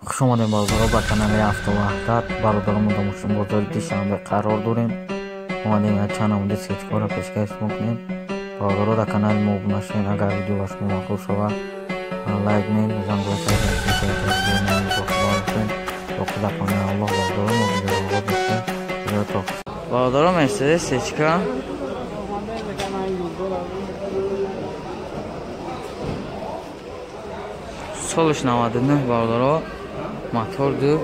خوش آمدیم بازارا با کانال автоваҳдат. бародарам дар мошин бозори душанбе қарор дорем. омадем як чанд намуди сертификатро пешкаш мекунем. бародаро дар канали мо обуна шавед. агар видео ба шумо маъқул шавад лайк нем занглашай бародаро мерседес сечка солиш 99 бародаро моторду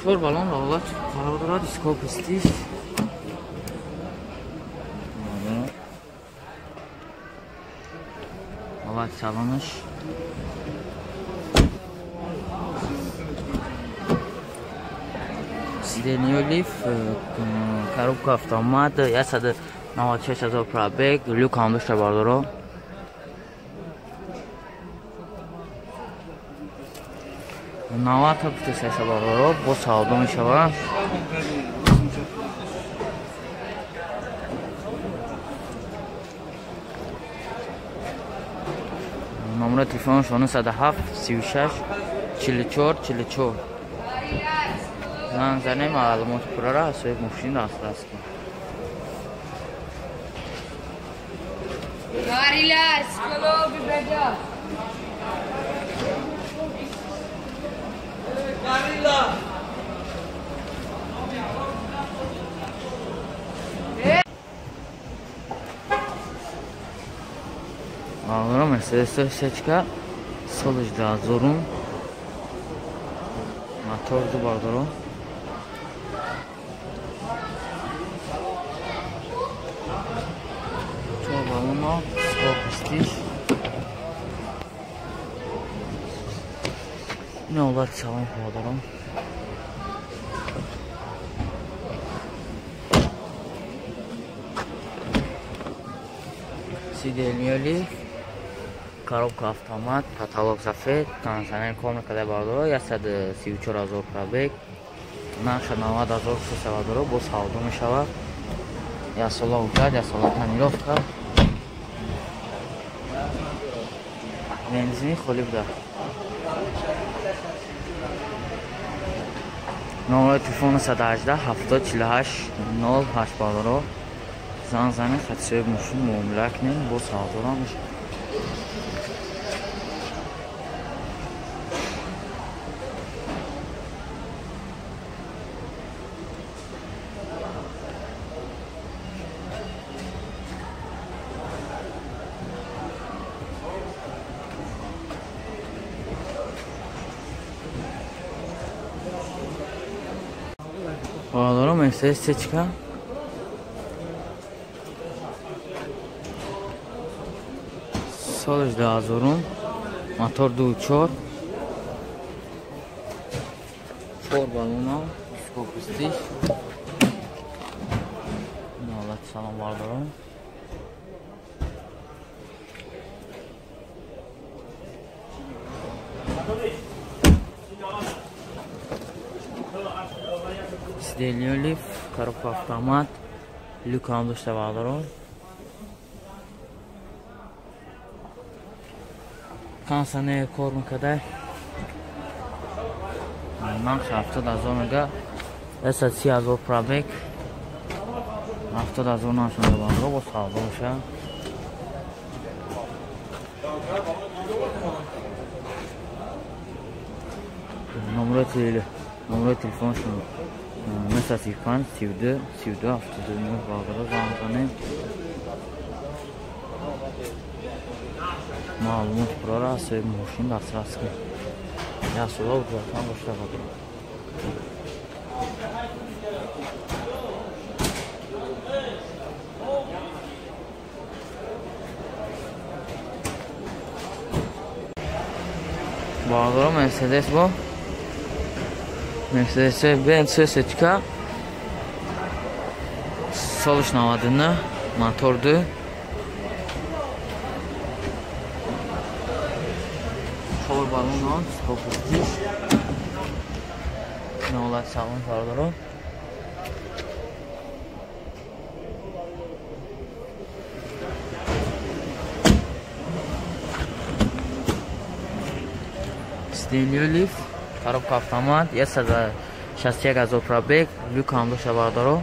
4 балон ҳолат қарор дорад. скоп истиш ҳолат салонаш сиденьё лиф коробка автомат 196 000 пробег люк ҳам дошта бародаро. навата гуфтесаша бародаро бо савдо мешавад. номери телефонашон 97 36 44 44. زنگ زنیم معلومات پورا را از ماشین دسترس کن. Ağlara Mercedes seçka solicda zorun motordu bardaro. Çorbalama skop istiş. Ne olar çalan bardaro. Сиденьёли коробка автомат каталог сафед консонер комната бардоро 134 000 пробег наша 90 000 савадоро бо савдо мешавад. ясола уҷад ясола танировка бензини холӣ буда. номери телефони 118 70 48 08 бардоро زن زنه خدشه مشون مملک نیم با سازورا میشه. بادارا مرسدس سچکا солиш 2000 мотор 2.4 4 балона скоп истиш ҳолат салом бардорам. сиденьё лиф коробка автомат люк ҳам дошта бардорам. کنسانه کار میکرده نقش 70,000 میگه 130,000 پرابک 70,000 نشونده بانده با سازه باشه. نمره تلفن شون مثل 35 32 32 79 باقره زنگانه معلومات پورا را از ماشین دسترس کن. یاسولا وجودتان داشته باشید. بازار مرسدس با مرسدس بنز سچکا سالش 99 موتور 2 4 balon skop istiş ne olar salon bardaro. Steel leaf, коробка автомат, есть 61,000 пробег, люк амбушева дорог.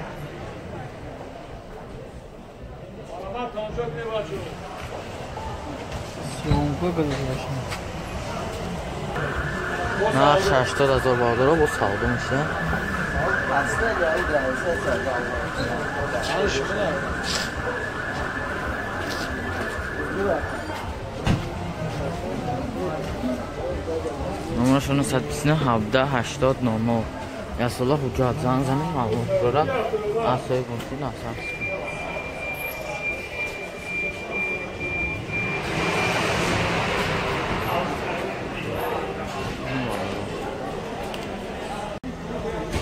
На 80,000 бардора бо савдо мешавад. Номерашон 129-80-00. Ясола ҳуҷҷат занг занед маълумотро асои гунфи насаб.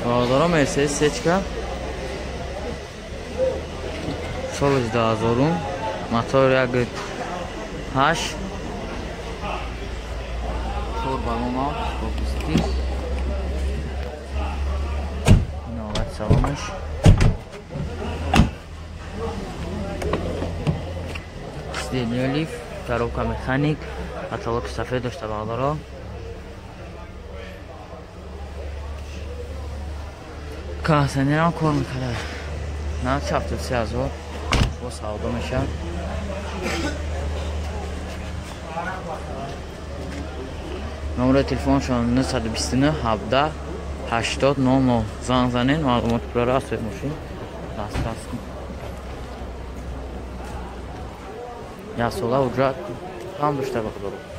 Бардора Mercedes сечка. Сол 12000, мотор 1.8. Турбомома, фокусти. Новый салоныш. Стильный лиф, коробка механик, потолок сафед дошта бардора. Кондиционерам кор мекард. На 73,000 бо савдо мешавад. номери телефоншон 929-70-80-00. занг занед маълумоти пурра асои мошин дастрас кунед. як сола ҳуҷҷат ҳам дошта бардор.